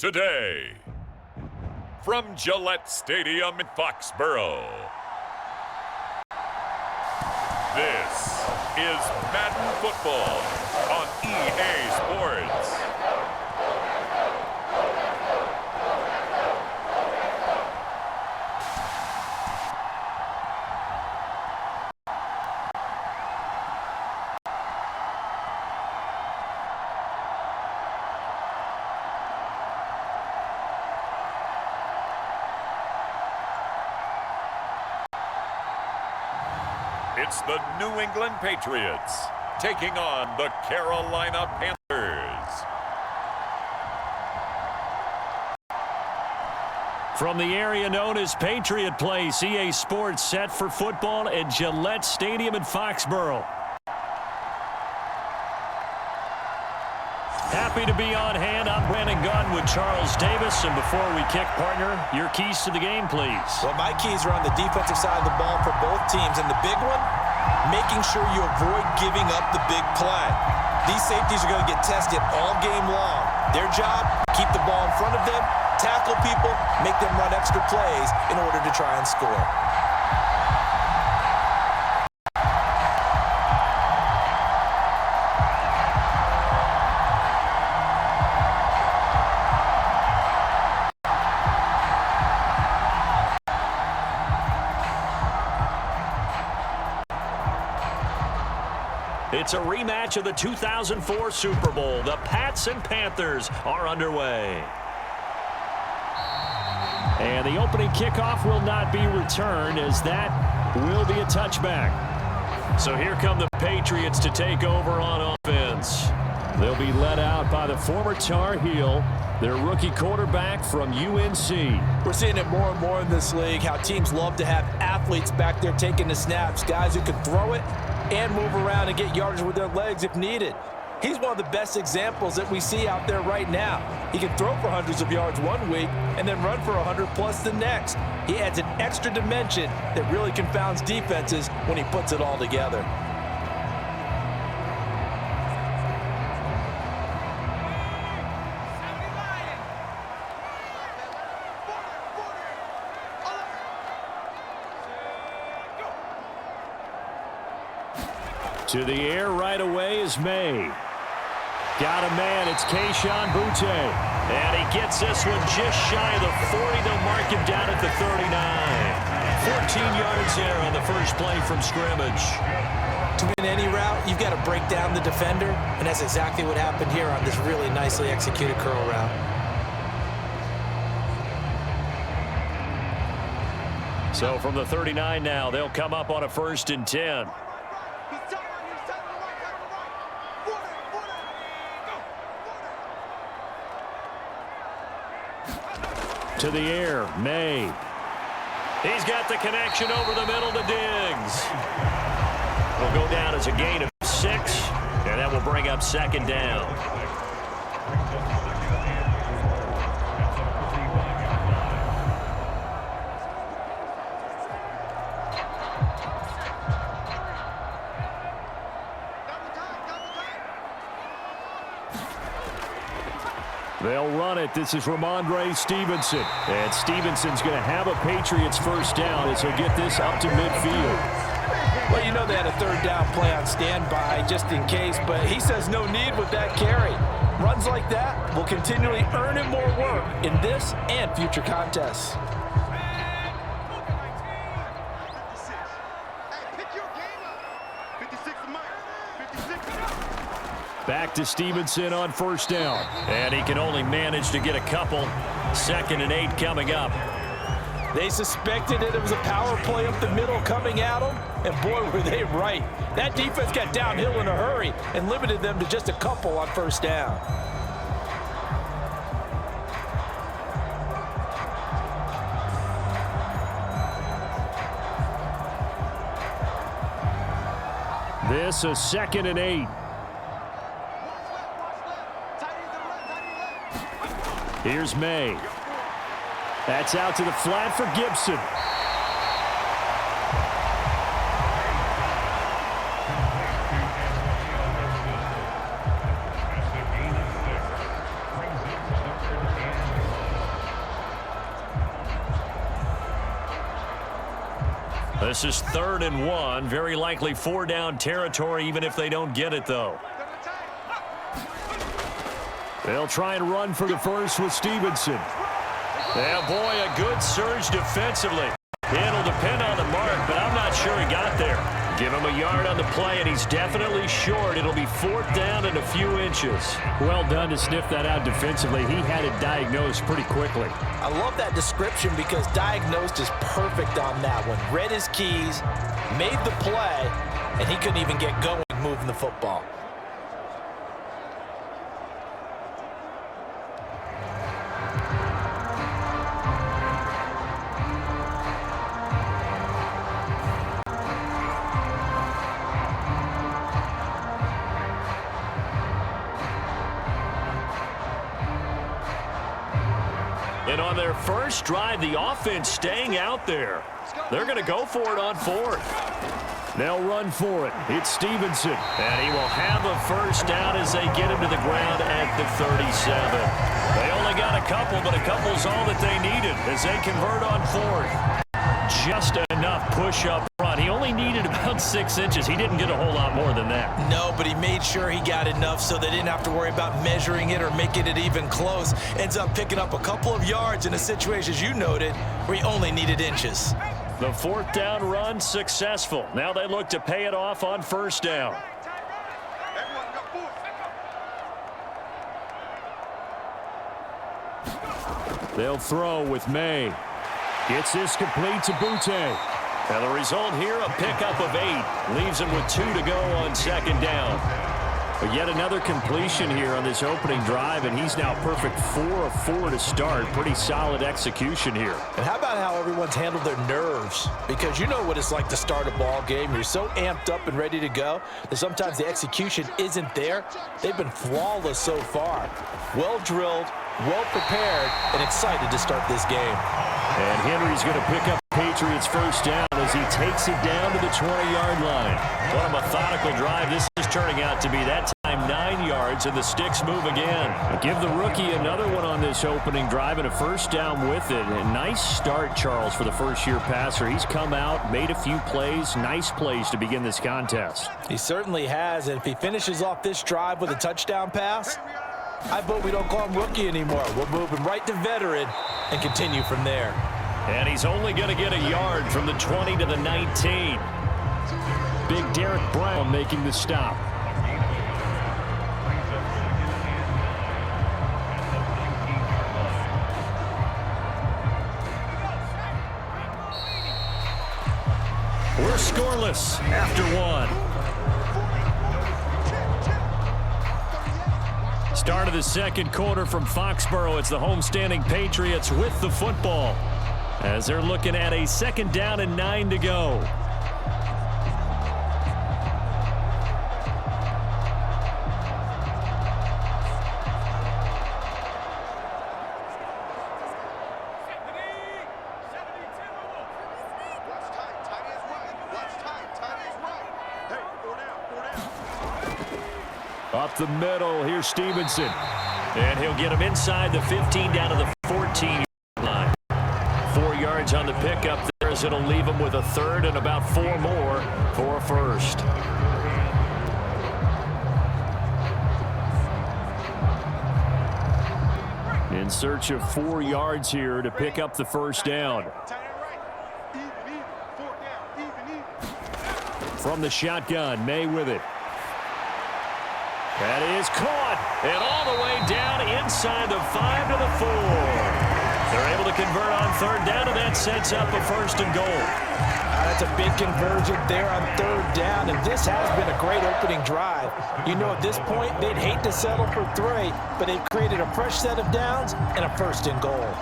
today. From Gillette Stadium in Foxborough, this is Madden Football on EA Sports. It's the New England Patriots taking on the Carolina Panthers. From the area known as Patriot Place, EA Sports set for football at Gillette Stadium in Foxborough. Happy to be on hand. I'm Brandon Gunn with Charles Davis. And before we kick, partner, your keys to the game, please. Well, my keys are on the defensive side of the ball for both teams. And the big one, making sure you avoid giving up the big play. These safeties are going to get tested all game long. Their job, keep the ball in front of them, tackle people, make them run extra plays in order to try and score. It's a rematch of the 2004 Super Bowl. The Pats and Panthers are underway. And the opening kickoff will not be returned, as that will be a touchback. So here come the Patriots to take over on offense. They'll be led out by the former Tar Heel, their rookie quarterback from UNC. We're seeing it more and more in this league, how teams love to have athletes back there taking the snaps, guys who can throw it and move around and get yardage with their legs if needed. He's one of the best examples that we see out there right now. He can throw for hundreds of yards one week and then run for 100+ the next. He adds an extra dimension that really confounds defenses when he puts it all together. To the air right away is May. Got a man, it's Kayshon Boutte. And he gets this one just shy of the 40. They'll mark him down at the 39. 14 yards there on the first play from scrimmage. To win any route, you've got to break down the defender, and that's exactly what happened here on this really nicely executed curl route. So from the 39 now, they'll come up on a 1st and 10. To the air, May. He's got the connection over the middle to Diggs. Will go down as a gain of 6, and that will bring up 2nd down. They'll run it. This is Ramondre Stevenson. And Stevenson's going to have a Patriots first down as he'll get this up to midfield. Well, you know they had a 3rd down play on standby just in case, but he says no need with that carry. Runs like that will continually earn him more work in this and future contests. Back to Stevenson on 1st down. And he can only manage to get a couple. 2nd and 8 coming up. They suspected it was a power play up the middle coming at them, and boy, were they right. That defense got downhill in a hurry and limited them to just a couple on 1st down. This is 2nd and 8. Here's May. That's out to the flat for Gibson. This is 3rd and 1. Very likely 4-down territory, even if they don't get it, though. They'll try and run for the first with Stevenson. Yeah, boy, a good surge defensively. It'll depend on the mark, but I'm not sure he got there. Give him a yard on the play, and he's definitely short. It'll be 4th down and a few inches. Well done to sniff that out defensively. He had it diagnosed pretty quickly. I love that description because diagnosed is perfect on that one. Read his keys, made the play, and he couldn't even get going moving the football. And on their first drive, the offense staying out there. They're going to go for it on 4th. They'll run for it. It's Stevenson. And he will have a first down as they get him to the ground at the 37. They only got a couple, but a couple's all that they needed as they convert on 4th. Just enough push up front. He only needed about 6 inches. He didn't get a whole lot more than that. No, but he made sure he got enough so they didn't have to worry about measuring it or making it even close. Ends up picking up a couple of yards in a situation, as you noted, where he only needed inches. The 4th down run successful. Now they look to pay it off on 1st down. They'll throw with May. Gets this complete to Butte. And the result here, a pickup of 8. Leaves him with 2 to go on 2nd down. But yet another completion here on this opening drive, and he's now perfect 4 of 4 to start. Pretty solid execution here. And how about how everyone's handled their nerves? Because you know what it's like to start a ball game. You're so amped up and ready to go that sometimes the execution isn't there. They've been flawless so far. Well drilled, well prepared, and excited to start this game. And Henry's going to pick up Patriots first down as he takes it down to the 20-yard line. What a methodical drive this is turning out to be. That time 9 yards, and the sticks move again. Give the rookie another one on this opening drive and a first down with it. A nice start, Charles, for the first-year passer. He's come out, made a few plays, nice plays to begin this contest. He certainly has, and if he finishes off this drive with a touchdown pass, I vote we don't call him rookie anymore. We'll move him right to veteran and continue from there. And he's only going to get a yard from the 20 to the 19. Big Derek Brown making the stop. We're scoreless after 1. Start of the 2nd quarter from Foxborough. It's the homestanding Patriots with the football as they're looking at a 2nd down and 9 to go. Up the middle, here's Stevenson. And he'll get him inside the 15 down to the 14 line. 4 yards on the pickup there as it'll leave him with a 3rd and about 4 more for a first. In search of 4 yards here to pick up the first down. From the shotgun, May with it. That is caught, and all the way down inside the 5 to the 4. They're able to convert on 3rd down, and that sets up a 1st and goal. That's a big conversion there on 3rd down, and this has been a great opening drive. You know, at this point, they'd hate to settle for 3, but they've created a fresh set of downs and a 1st and goal.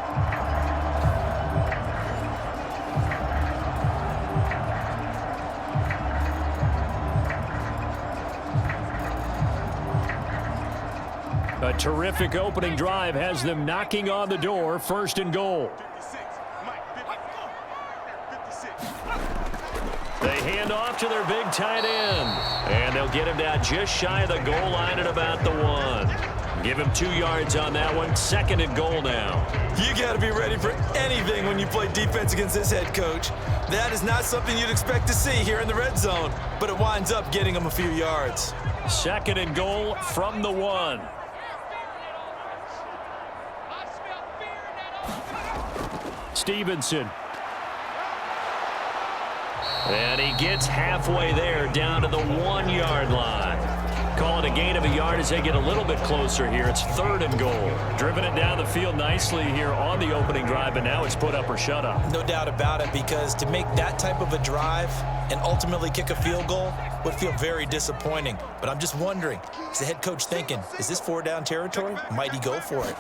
A terrific opening drive has them knocking on the door. 1st and goal. They hand off to their big tight end. And they'll get him down just shy of the goal line at about the 1. Give him 2 yards on that one. 2nd and goal now. You got to be ready for anything when you play defense against this head coach. That is not something you'd expect to see here in the red zone, but it winds up getting him a few yards. 2nd and goal from the 1. Stevenson. And he gets halfway there, down to the 1-yard line. Call it a gain of a yard as they get a little bit closer here. It's 3rd and goal. Driven it down the field nicely here on the opening drive, and now it's put up or shut up. No doubt about it, because to make that type of a drive and ultimately kick a field goal would feel very disappointing. But I'm just wondering, is the head coach thinking, is this 4-down territory? Might he go for it?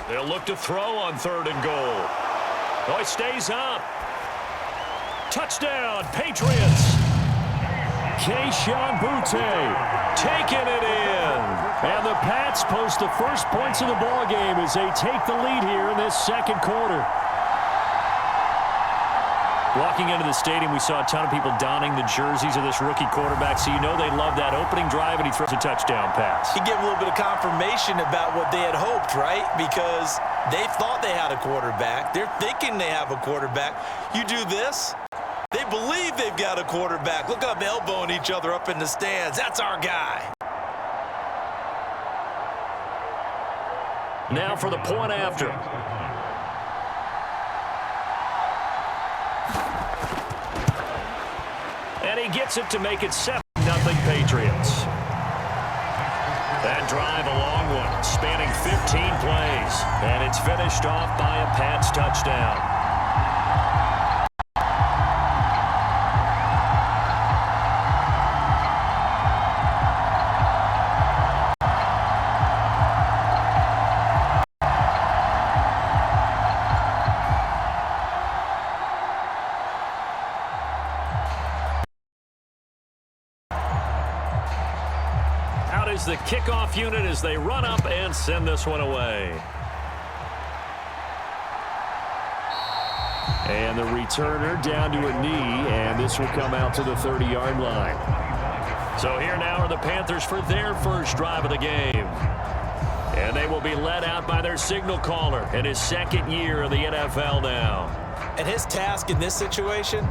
They'll look to throw on 3rd and goal. Oh, he stays up. Touchdown, Patriots. Keyshawn Boutte taking it in. And the Pats post the first points of the ball game as they take the lead here in this 2nd quarter. Walking into the stadium, we saw a ton of people donning the jerseys of this rookie quarterback, so you know they love that opening drive, and he throws a touchdown pass. He gave a little bit of confirmation about what they had hoped, right? Because they thought they had a quarterback. They're thinking they have a quarterback. You do this, they believe they've got a quarterback. Look up, elbowing each other up in the stands. That's our guy. Now for the point after. And he gets it to make it 7-0 Patriots. That drive, a long one, spanning 15 plays. And it's finished off by a Pats touchdown. Is the kickoff unit as they run up and send this one away. And the returner down to a knee, and this will come out to the 30-yard line. So here now are the Panthers for their first drive of the game. And they will be led out by their signal caller in his 2nd year of the NFL now. And his task in this situation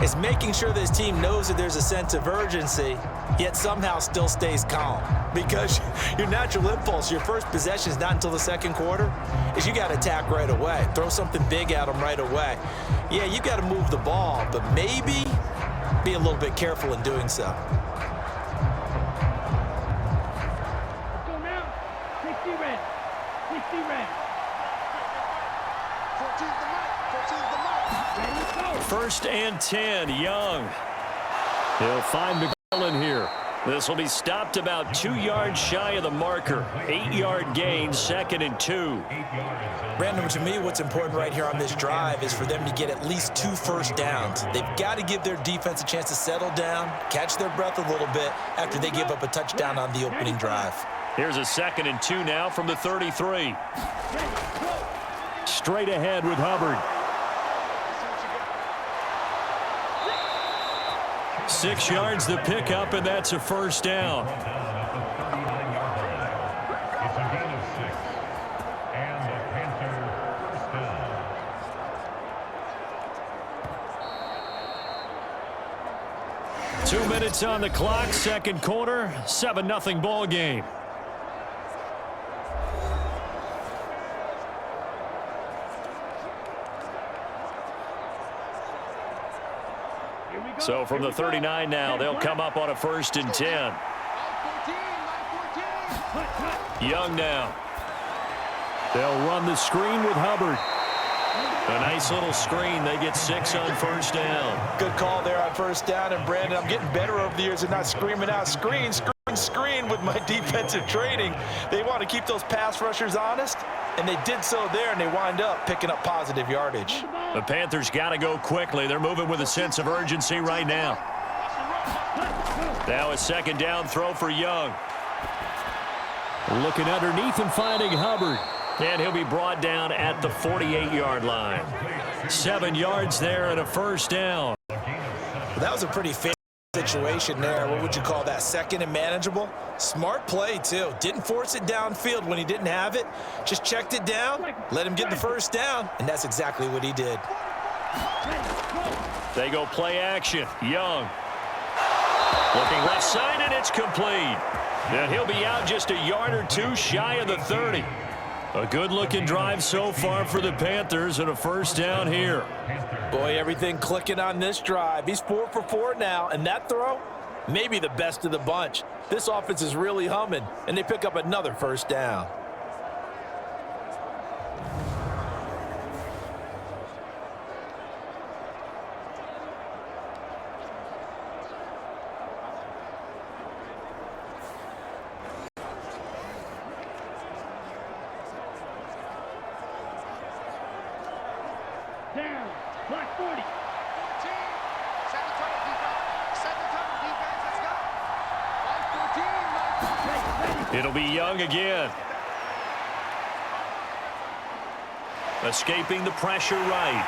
is making sure that his team knows that there's a sense of urgency, yet somehow still stays calm. Because your natural impulse, your first possession is not until the 2nd quarter, is you got to attack right away. Throw something big at them right away. Yeah, you got to move the ball, but maybe be a little bit careful in doing so. Let's go now. 60 red. 60 red. 14th the mark. 14th the mark. Ready, go. 1st and 10, Young. He'll find McMillan here. This will be stopped about 2 yards shy of the marker. 8-yard gain, 2nd and 2. Brandon, to me, what's important right here on this drive is for them to get at least 2 first downs. They've got to give their defense a chance to settle down, catch their breath a little bit after they give up a touchdown on the opening drive. Here's a 2nd and 2 now from the 33. Straight ahead with Hubbard. 6 yards the pickup, and that's a first down. It's a gain of 6. And the Panthers first down. 2 minutes on the clock, 2nd quarter, 7-0 ball game. So from the 39 now, they'll come up on a 1st and 10. Young now. They'll run the screen with Hubbard. A nice little screen. They get 6 on 1st down. Good call there on 1st down. And, Brandon, I'm getting better over the years and not screaming out screen, screen, screen with my defensive training. They want to keep those pass rushers honest, and they did so there, and they wind up picking up positive yardage. The Panthers got to go quickly. They're moving with a sense of urgency right now. Now a 2nd down throw for Young. Looking underneath and finding Hubbard. And he'll be brought down at the 48-yard line. 7 yards there and a 1st down. That was a pretty fair situation there. What would you call that? Second and manageable? Smart play, too. Didn't force it downfield when he didn't have it. Just checked it down, let him get the first down, and that's exactly what he did. They go play action. Young. Looking left side, and it's complete. And he'll be out just a yard or two shy of the 30. A good-looking drive so far for the Panthers and a first down here. Boy, everything clicking on this drive. He's 4 for 4 now, and that throw, maybe the best of the bunch. This offense is really humming, and they pick up another first down. Down. Block 40. It'll be Young again. Escaping the pressure right.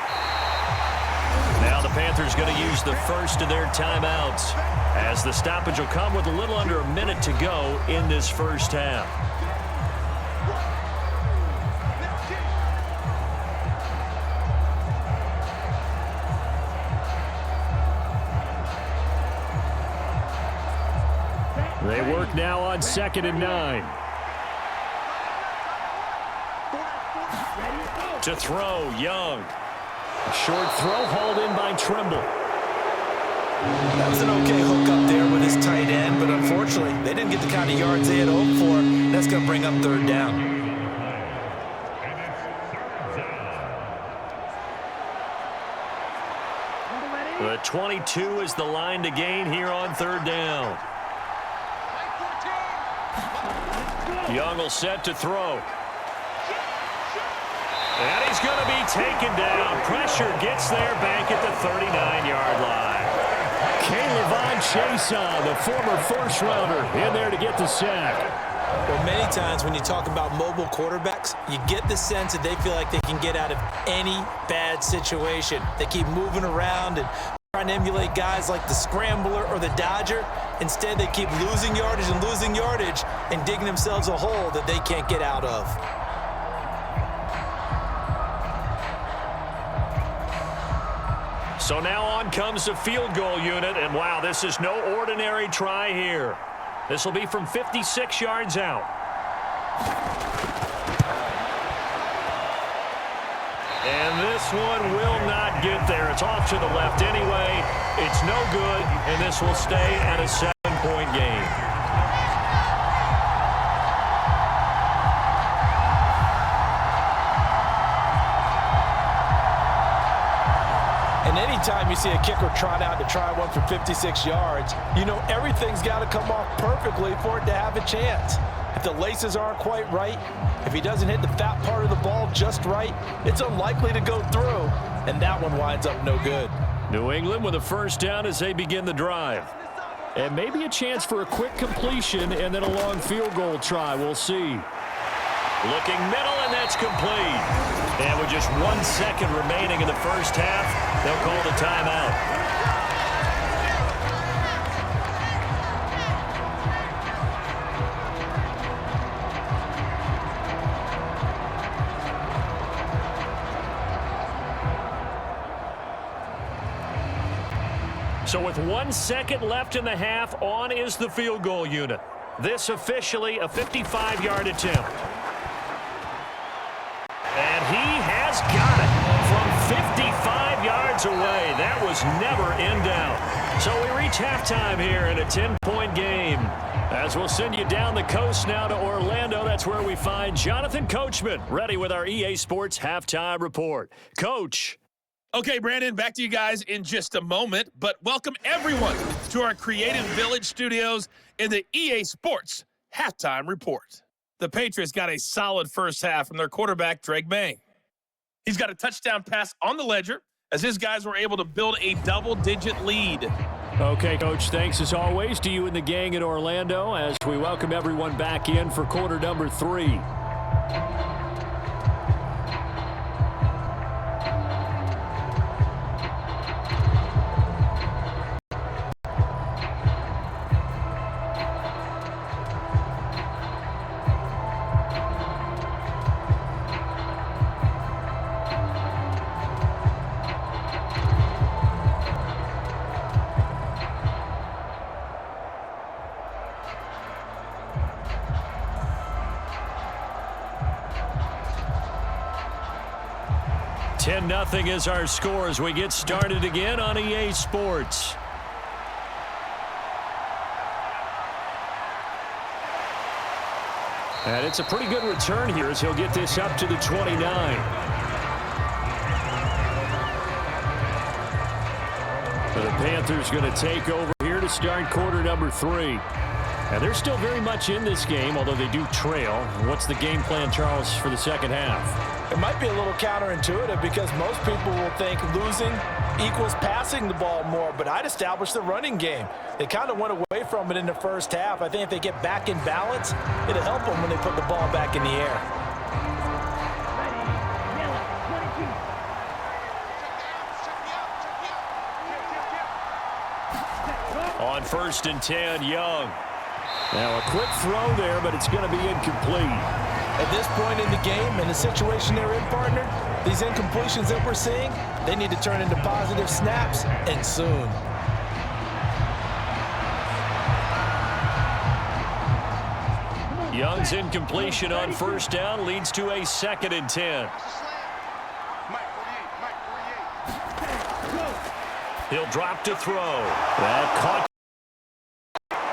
Now the Panthers going to use the first of their timeouts, as the stoppage will come with a little under a minute to go in this first half. They work now on 2nd and 9. To throw, Young. A short throw hauled in by Trimble. That was an okay hook up there with his tight end, but unfortunately, they didn't get the kind of yards they had hoped for. That's going to bring up 3rd down. The 22 is the line to gain here on 3rd down. Young will set to throw. And he's going to be taken down. Pressure gets there back at the 39-yard line. Caleb Chason, the former first-rounder, in there to get the sack. Well, many times when you talk about mobile quarterbacks, you get the sense that they feel like they can get out of any bad situation. They keep moving around and trying to emulate guys like the Scrambler or the Dodger. Instead, they keep losing yardage and digging themselves a hole that they can't get out of. So now on comes the field goal unit, and wow, this is no ordinary try here. This will be from 56 yards out. And this one will not get there. It's off to the left anyway. It's no good, and this will stay at a 7-point game. And anytime you see a kicker trot out to try one for 56 yards, you know everything's got to come off perfectly for it to have a chance. If the laces aren't quite right, if he doesn't hit the fat part of the ball just right, it's unlikely to go through, and that one winds up no good. New England with a first down as they begin the drive. And maybe a chance for a quick completion and then a long field goal try. We'll see. Looking middle, and that's complete. And with just 1 second remaining in the first half, they'll call the timeout. So with 1 second left in the half, on is the field goal unit. This officially a 55-yard attempt. And he has got it from 55 yards away. That was never in doubt. So we reach halftime here in a 10-point game. As we'll send you down the coast now to Orlando, that's where we find Jonathan Coachman, ready with our EA Sports Halftime Report. Coach. Okay, Brandon, back to you guys in just a moment, but welcome everyone to our Creative Village studios in the EA Sports Halftime Report. The Patriots got a solid first half from their quarterback, Drake May. He's got a touchdown pass on the ledger as his guys were able to build a double-digit lead. Okay, Coach, thanks as always to you and the gang in Orlando as we welcome everyone back in for quarter number 3. 10-0 is our score as we get started again on EA Sports. And it's a pretty good return here as he'll get this up to the 29. So the Panthers going to take over here to start quarter number 3. And they're still very much in this game, although they do trail. What's the game plan, Charles, for the second half? It might be a little counterintuitive because most people will think losing equals passing the ball more, but I'd establish the running game. They kind of went away from it in the first half. I think if they get back in balance, it'll help them when they put the ball back in the air. On 1st and 10, Young. Now a quick throw there, but it's going to be incomplete. At this point in the game, in the situation they're in, partner, these incompletions that we're seeing, they need to turn into positive snaps, and soon. Young's incompletion on 1st down leads to a 2nd and 10. He'll drop to throw. That caught.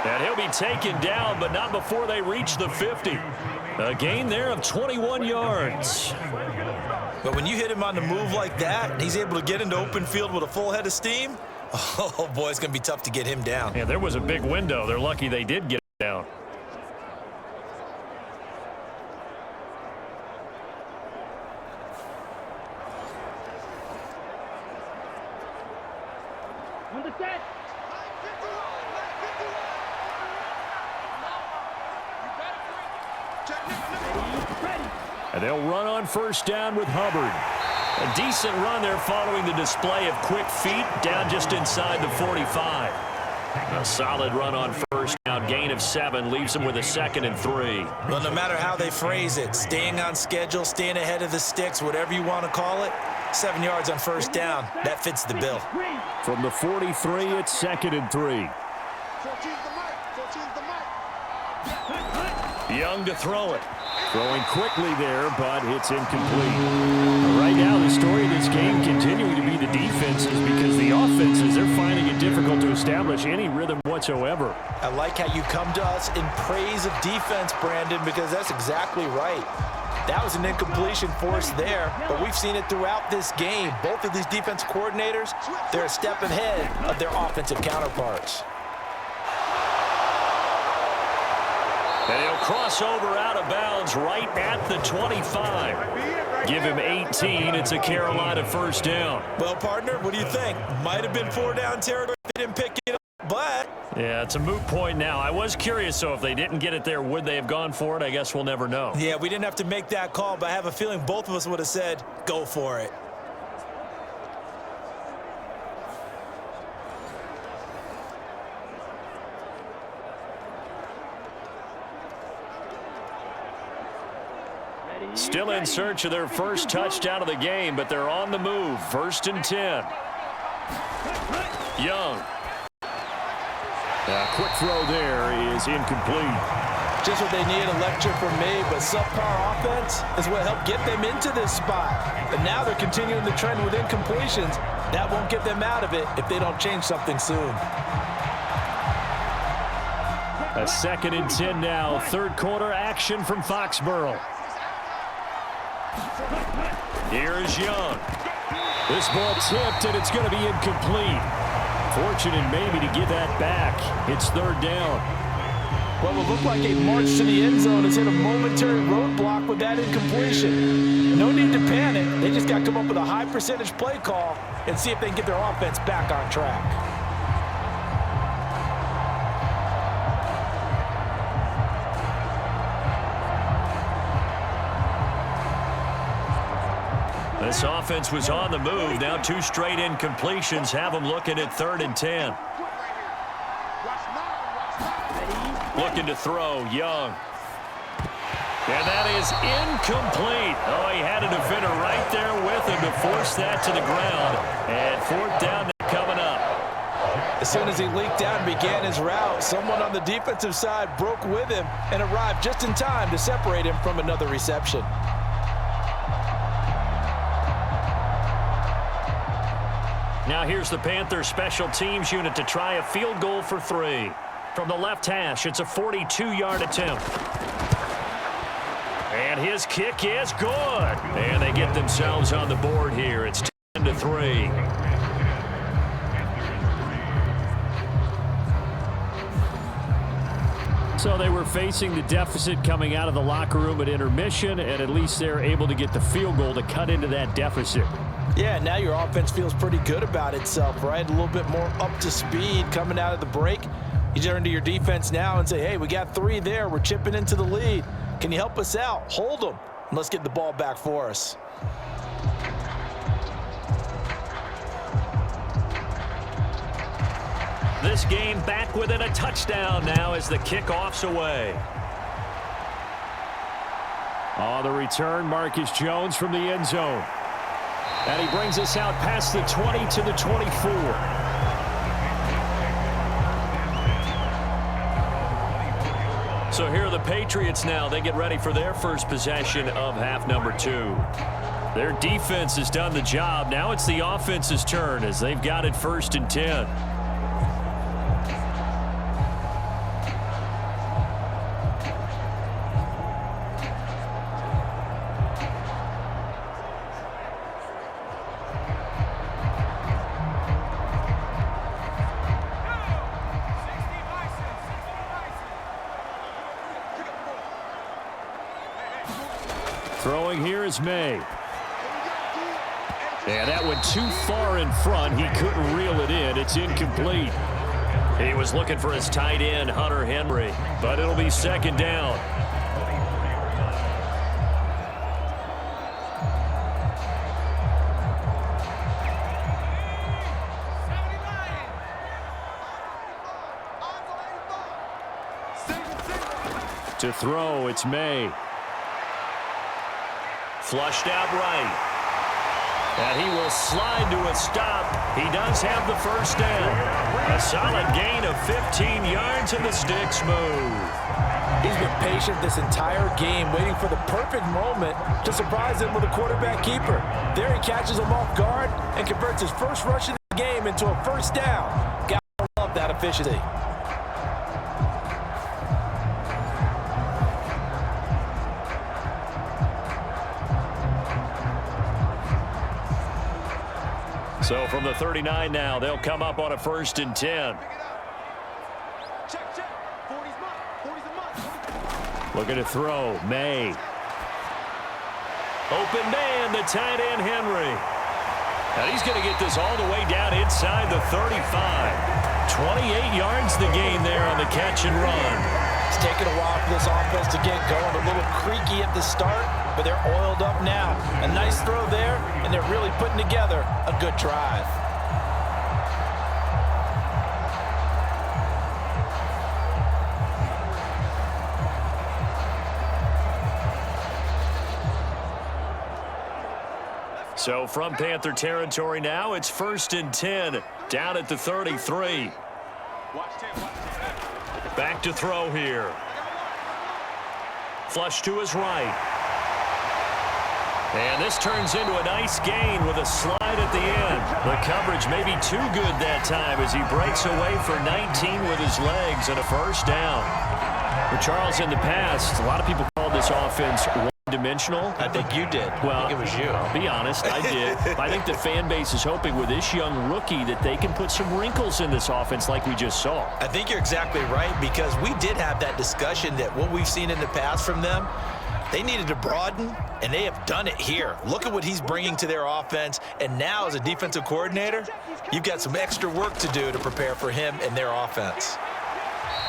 And he'll be taken down, but not before they reach the 50. A gain there of 21 yards. But when you hit him on the move like that, he's able to get into open field with a full head of steam, oh, boy, it's going to be tough to get him down. Yeah, there was a big window. They're lucky they did get him down. On the set. And they'll run on 1st down with Hubbard. A decent run there following the display of quick feet down just inside the 45. A solid run on 1st down, gain of 7, leaves them with a 2nd and 3. Well, no matter how they phrase it, staying on schedule, staying ahead of the sticks, whatever you want to call it, 7 yards on 1st down, that fits the bill. From the 43, it's 2nd and 3. Young to throw it. Throwing quickly there, but it's incomplete. Right now, the story of this game continuing to be the defenses because the offenses, they're finding it difficult to establish any rhythm whatsoever. I like how you come to us in praise of defense, Brandon, because that's exactly right. That was an incompletion forced there, but we've seen it throughout this game. Both of these defense coordinators, they're a step ahead of their offensive counterparts. And he'll cross over out of bounds right at the 25. Give him 18. It's a Carolina 1st down. Well, partner, what do you think? Might have been 4-down territory if they didn't pick it up, but... Yeah, it's a moot point now. I was curious, so if they didn't get it there, would they have gone for it? I guess we'll never know. Yeah, we didn't have to make that call, but I have a feeling both of us would have said, go for it. Still in search of their first touchdown of the game, but they're on the move. 1st and 10. Young. A quick throw there is incomplete. Just what they need, a lecture from me, but subpar offense is what helped get them into this spot. And now they're continuing the trend with incompletions. That won't get them out of it if they don't change something soon. A 2nd and 10 now. 3rd quarter action from Foxborough. Here is Young. This ball tipped, and it's going to be incomplete. Fortunate maybe to get that back. It's 3rd down. Well, it looked like a march to the end zone has hit a momentary roadblock with that incompletion. No need to panic. They just got to come up with a high percentage play call and see if they can get their offense back on track. This offense was on the move. Now 2 straight incompletions have them looking at 3rd and 10. Looking to throw, Young. And that is incomplete. Oh, he had a defender right there with him to force that to the ground. And 4th down coming up. As soon as he leaked out and began his route, someone on the defensive side broke with him and arrived just in time to separate him from another reception. Now here's the Panthers special teams unit to try a field goal for 3. From the left hash, it's a 42-yard attempt. And his kick is good. And they get themselves on the board here. It's 10-3. So they were facing the deficit coming out of the locker room at intermission, and at least they're able to get the field goal to cut into that deficit. Yeah, now your offense feels pretty good about itself, right? A little bit more up to speed coming out of the break. You turn to your defense now and say, hey, we got 3 there. We're chipping into the lead. Can you help us out? Hold them. And let's get the ball back for us. This game back within a touchdown now as the kickoff's away. On the return, Marcus Jones from the end zone. And he brings us out past the 20 to the 24. So here are the Patriots now. They get ready for their first possession of half number 2. Their defense has done the job. Now it's the offense's turn as they've got it 1st and 10. Throwing here is May. And that went too far in front. He couldn't reel it in. It's incomplete. He was looking for his tight end, Hunter Henry, but it'll be 2nd down. To throw, it's May. Flushed out right. And he will slide to a stop. He does have the 1st down. A solid gain of 15 yards and the stick's move. He's been patient this entire game, waiting for the perfect moment to surprise him with a quarterback keeper. There he catches him off guard and converts his first rush of the game into a 1st down. Gotta love that efficiency. So from the 39 now, they'll come up on a 1st and 10. Looking to throw, May. Open man, the tight end, Henry. And he's going to get this all the way down inside the 35. 28 yards the gain there on the catch and run. It's taken a while for this offense to get going. A little creaky at the start, but they're oiled up now. A nice throw there, and they're really putting together a good drive. So from Panther territory now, it's 1st and 10 down at the 33. Back to throw here. Flush to his right. And this turns into a nice gain with a slide at the end. The coverage may be too good that time as he breaks away for 19 with his legs and a 1st down. For Charles, in the past, a lot of people called this offense one-dimensional. I think you did. Well, I think it was you. I'll be honest, I did. I think the fan base is hoping with this young rookie that they can put some wrinkles in this offense like we just saw. I think you're exactly right, because we did have that discussion that what we've seen in the past from them, they needed to broaden, and they have done it here. Look at what he's bringing to their offense, and now as a defensive coordinator, you've got some extra work to do to prepare for him and their offense.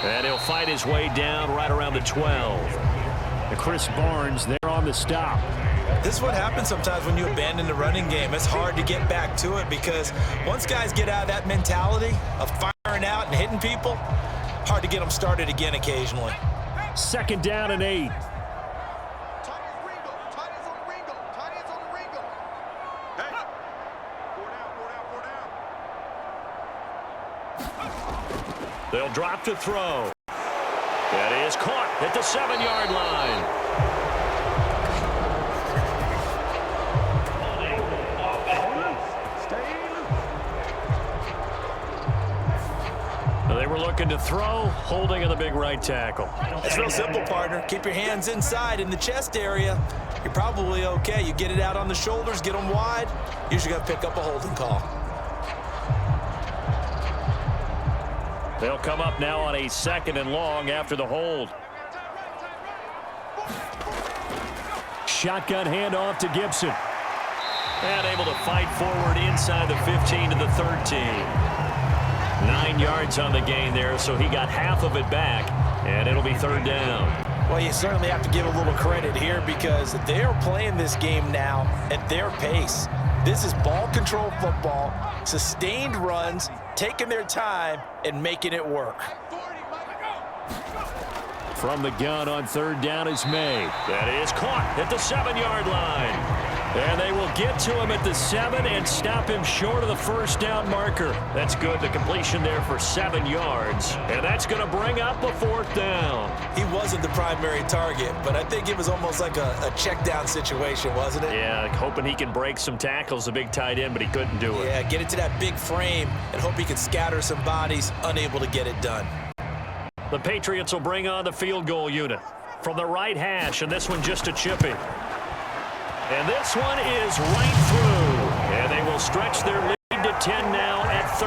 And he'll fight his way down right around the 12. And Chris Barnes there on the stop. This is what happens sometimes when you abandon the running game. It's hard to get back to it, because once guys get out of that mentality of firing out and hitting people, hard to get them started again occasionally. 2nd down and 8. They'll drop to throw. That is caught at the 7-yard line. looking to throw, holding on the big right tackle. It's real simple, partner. Keep your hands inside in the chest area. You're probably okay. You get it out on the shoulders, get them wide. Usually got to pick up a holding call. They'll come up now on a 2nd and long after the hold. Shotgun handoff to Gibson. And able to fight forward inside the 15 to the 13. 9 yards on the gain there, so he got half of it back, and it'll be 3rd down. Well, you certainly have to give a little credit here because they're playing this game now at their pace. This is ball control football, sustained runs, taking their time, and making it work. From the gun on 3rd down is May. That is caught at the 7-yard line. And they will get to him at the 7 and stop him short of the 1st down marker. That's good. The completion there for 7 yards. And that's going to bring up a 4th down. He wasn't the primary target, but I think it was almost like a check down situation, wasn't it? Yeah, hoping he can break some tackles, a big tight end, but he couldn't do it. Yeah, get it to that big frame and hope he can scatter some bodies, unable to get it done. The Patriots will bring on the field goal unit from the right hash, and this one just a chippy. And this one is right through. And they will stretch their lead to 10 now at 13-3.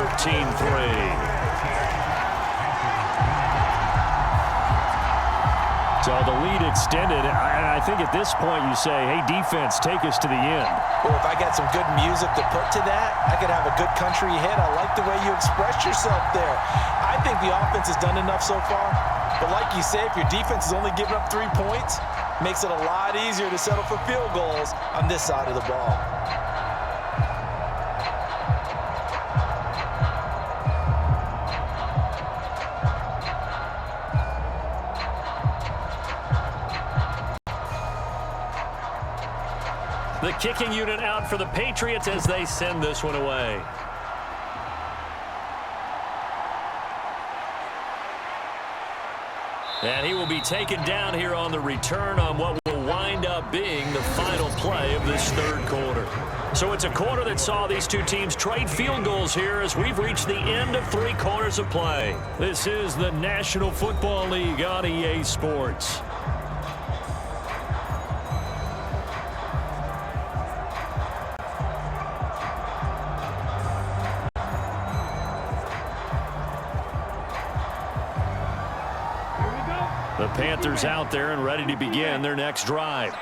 So the lead extended. I think at this point you say, hey, defense, take us to the end. Well, if I got some good music to put to that, I could have a good country hit. I like the way you expressed yourself there. I think the offense has done enough so far. But like you say, if your defense is only giving up 3 points, makes it a lot easier to settle for field goals on this side of the ball. The kicking unit out for the Patriots as they send this one away. And he will be taken down here on the return on what will wind up being the final play of this 3rd quarter. So it's a quarter that saw these two teams trade field goals here as we've reached the end of 3 quarters of play. This is the National Football League on EA Sports. The Panthers out there and ready to begin their next drive.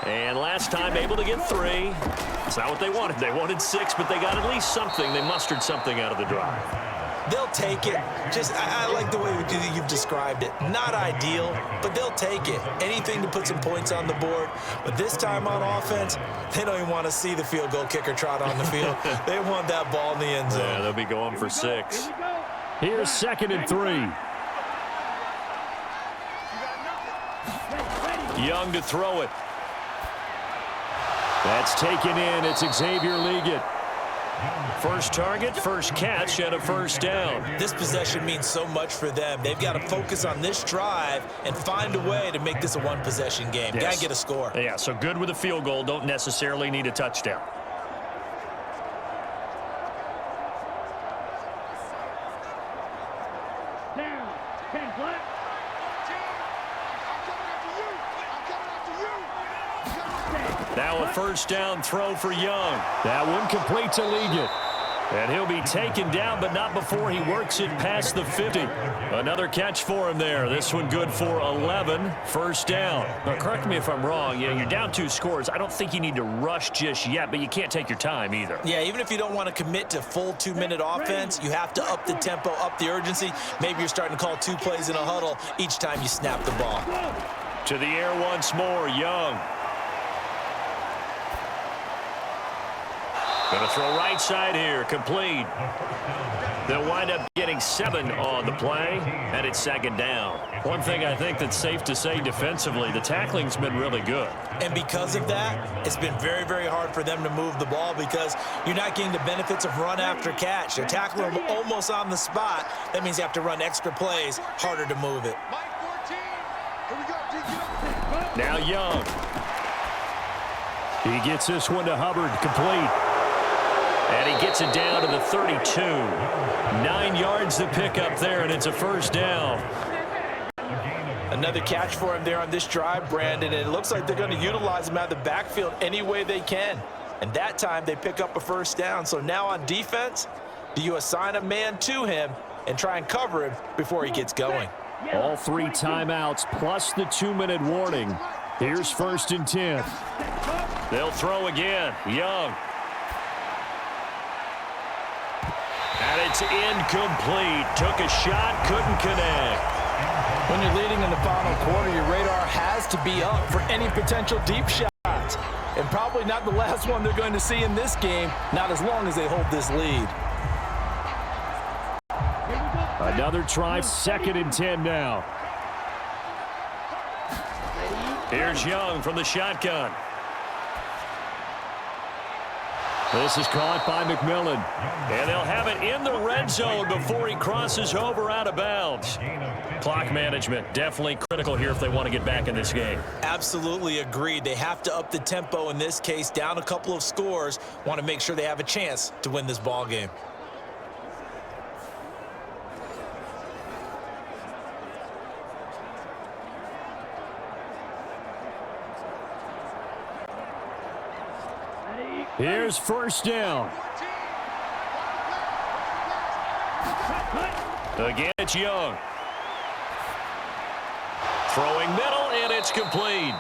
And last time able to get 3. It's not what they wanted. They wanted 6, but they got at least something. They mustered something out of the drive. They'll take it. I like the way you've described it. Not ideal, but they'll take it. Anything to put some points on the board. But this time on offense, they don't even want to see the field goal kicker trot on the field. They want that ball in the end zone. Yeah, they'll be going for 6. Here's 2nd and 3. Young to throw it. That's taken in. It's Xavier Liggett. First target, first catch, and a 1st down. This possession means so much for them. They've got to focus on this drive and find a way to make this a 1-possession game. Yes. Got to get a score. Yeah, so good with a field goal. Don't necessarily need a touchdown. Down. 10 flat. Now a 1st down throw for Young. That one complete to Liggett. And he'll be taken down, but not before he works it past the 50. Another catch for him there. This one good for 11. 1st down. Now, correct me if I'm wrong. Yeah, you're down 2 scores. I don't think you need to rush just yet, but you can't take your time either. Yeah, even if you don't want to commit to full 2-minute offense, you have to up the tempo, up the urgency. Maybe you're starting to call 2 plays in a huddle each time you snap the ball. To the air once more, Young. Going to throw right side here, complete. They'll wind up getting 7 on the play, and it's 2nd down. One thing I think that's safe to say defensively, the tackling's been really good. And because of that, it's been very, very hard for them to move the ball because you're not getting the benefits of run after catch. They're tackling them almost on the spot. That means you have to run extra plays, harder to move it. Now Young. He gets this one to Hubbard, complete. And he gets it down to the 32. 9 yards to pick up there, and it's a first down. Another catch for him there on this drive, Brandon, and it looks like they're going to utilize him out of the backfield any way they can. And that time they pick up a first down. So now on defense, do you assign a man to him and try and cover him before he gets going? All 3 timeouts plus the 2-minute warning. Here's 1st and 10. They'll throw again. Young. And it's incomplete. Took a shot, couldn't connect. When you're leading in the final quarter, your radar has to be up for any potential deep shots. And probably not the last one they're going to see in this game, not as long as they hold this lead. Another try, 2nd and 10 now. Here's Young from the shotgun. This is caught by McMillan. And they'll have it in the red zone before he crosses over out of bounds. Clock management definitely critical here if they want to get back in this game. Absolutely agreed. They have to up the tempo in this case, down a couple of scores. Want to make sure they have a chance to win this ball game. Here's 1st down. Again, it's Young. Throwing middle, and it's complete.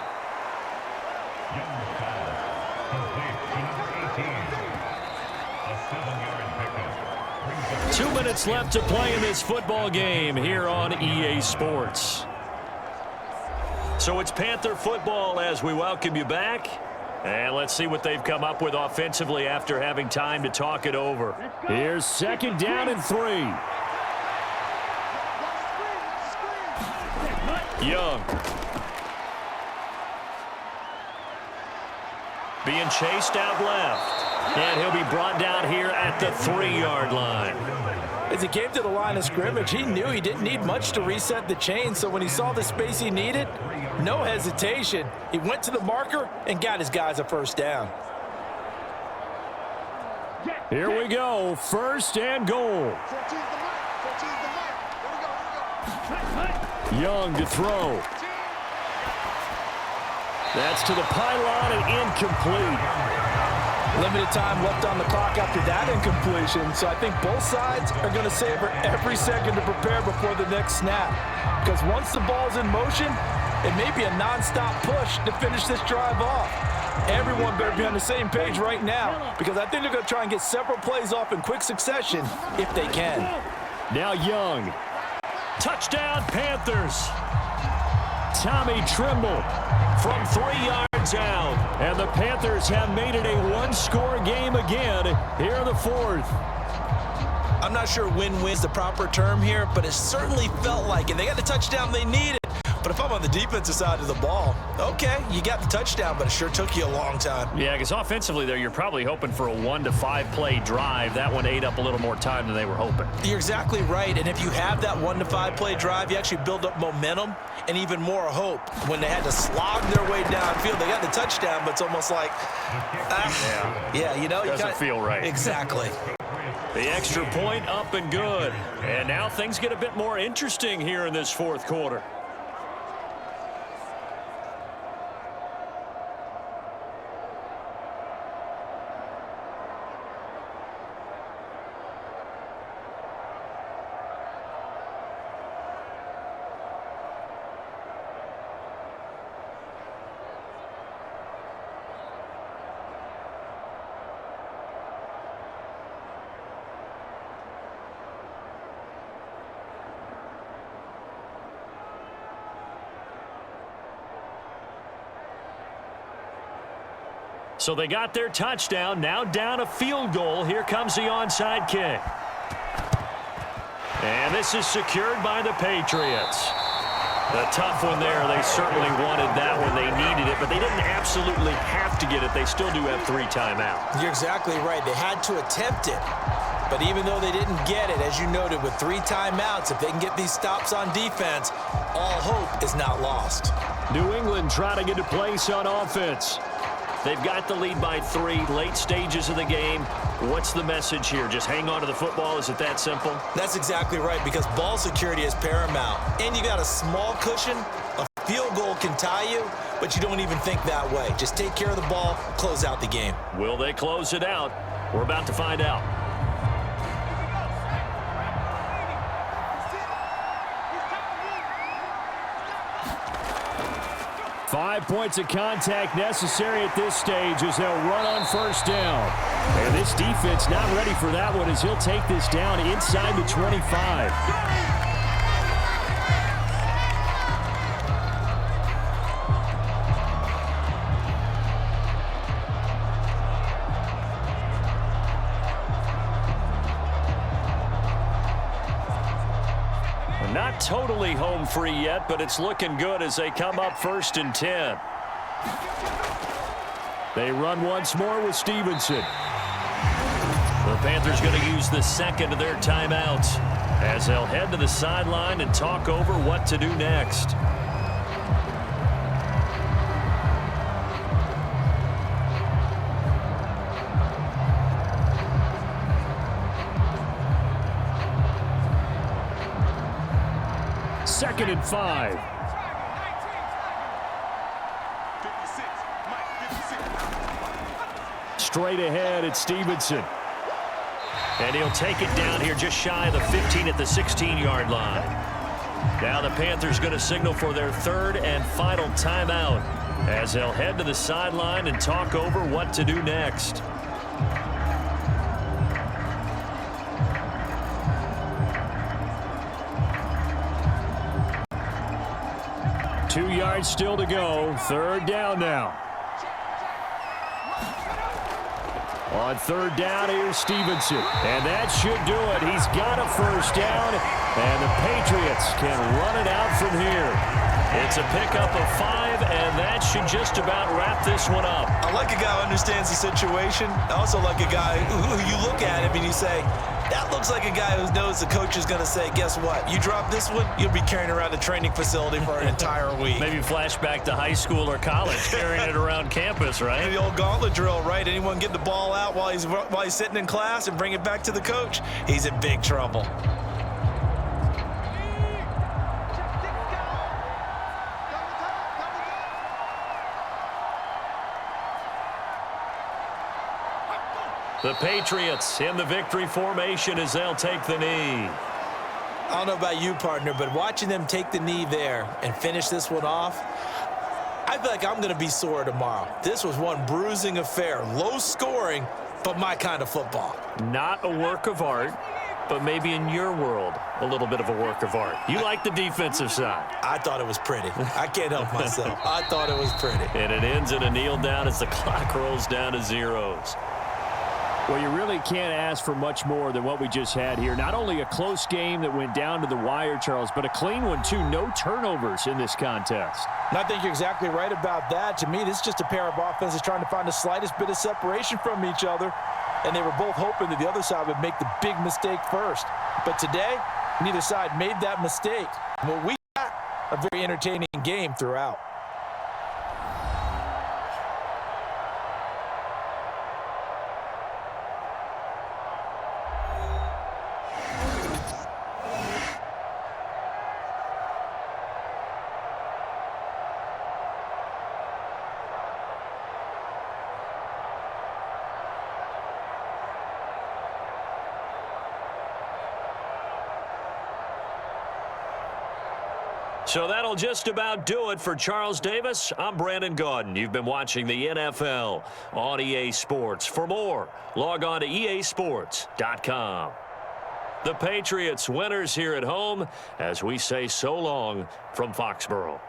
2 minutes left to play in this football game here on EA Sports. So it's Panther football as we welcome you back. And let's see what they've come up with offensively after having time to talk it over. Here's 2nd down and 3. Young. Being chased out left. And he'll be brought down here at the 3-yard line. As he came to the line of scrimmage, he knew he didn't need much to reset the chain. So when he saw the space he needed, no hesitation. He went to the marker and got his guys a first down. Here we go. 1st and goal. Young to throw. That's to the pylon and incomplete. Limited time left on the clock after that incompletion, so I think both sides are going to savor every second to prepare before the next snap. Because once the ball's in motion, it may be a non-stop push to finish this drive off. Everyone better be on the same page right now, because I think they're going to try and get several plays off in quick succession if they can. Now Young. Touchdown, Panthers. Tommy Trimble From 3 yards out. And the Panthers have made it a 1-score game again here in the 4th. I'm not sure win-win is the proper term here, but it certainly felt like it. They got the touchdown they needed. But if I'm on the defensive side of the ball, okay, you got the touchdown, but it sure took you a long time. Yeah, because offensively there, you're probably hoping for a 1 to 5 play drive. That one ate up a little more time than they were hoping. You're exactly right, and if you have that 1 to 5 play drive, you actually build up momentum and even more hope. When they had to slog their way downfield, they got the touchdown, but it's almost like, you know. Doesn't feel right. Exactly. The extra point up and good. And now things get a bit more interesting here in this 4th quarter. So they got their touchdown, now down a field goal. Here comes the onside kick. And this is secured by the Patriots. A tough one there. They certainly wanted that one. They needed it, but they didn't absolutely have to get it. They still do have 3 timeouts. You're exactly right. They had to attempt it. But even though they didn't get it, as you noted, with 3 timeouts, if they can get these stops on defense, all hope is not lost. New England trying to get a place on offense. They've got the lead by 3, late stages of the game. What's the message here? Just hang on to the football? Is it that simple? That's exactly right, because ball security is paramount. And you got a small cushion. A field goal can tie you, but you don't even think that way. Just take care of the ball, close out the game. Will they close it out? We're about to find out. 5 points of contact necessary at this stage as they'll run on first down. And this defense not ready for that one as he'll take this down inside the 25. Not totally home free yet, but it's looking good as they come up 1st and 10. They run once more with Stevenson. The Panthers going to use the second of their timeouts as they'll head to the sideline and talk over what to do next. Second and 5. Straight ahead, it's Stevenson. And he'll take it down here just shy of the 15 at the 16-yard line. Now the Panthers going to signal for their 3rd and final timeout as they'll head to the sideline and talk over what to do next. Two yards still to go. 3rd down now. On 3rd down, here's Stevenson. And that should do it. He's got a first down, and the Patriots can run it out from here. It's a pickup of 5, and that should just about wrap this one up. I like a guy who understands the situation. I also like a guy who you look at him and you say, that looks like a guy who knows the coach is going to say, guess what? You drop this one, you'll be carrying around the training facility for an entire week. Maybe flashback to high school or college, carrying it around campus, right? The old gauntlet drill, right? Anyone get the ball out while he's sitting in class and bring it back to the coach? He's in big trouble. The Patriots in the victory formation as they'll take the knee. I don't know about you, partner, but watching them take the knee there and finish this one off, I feel like I'm going to be sore tomorrow. This was one bruising affair. Low scoring, but my kind of football. Not a work of art, but maybe in your world, a little bit of a work of art. You like the defensive side. I thought it was pretty. I can't help myself. I thought it was pretty. And it ends in a kneel down as the clock rolls down to zeros. Well, you really can't ask for much more than what we just had here. Not only a close game that went down to the wire, Charles, but a clean one, too. No turnovers in this contest. And I think you're exactly right about that. To me, this is just a pair of offenses trying to find the slightest bit of separation from each other. And they were both hoping that the other side would make the big mistake first. But today, neither side made that mistake. Well, we got a very entertaining game throughout. So that'll just about do it for Charles Davis. I'm Brandon Gaudin. You've been watching the NFL on EA Sports. For more, log on to easports.com. The Patriots winners here at home as we say so long from Foxborough.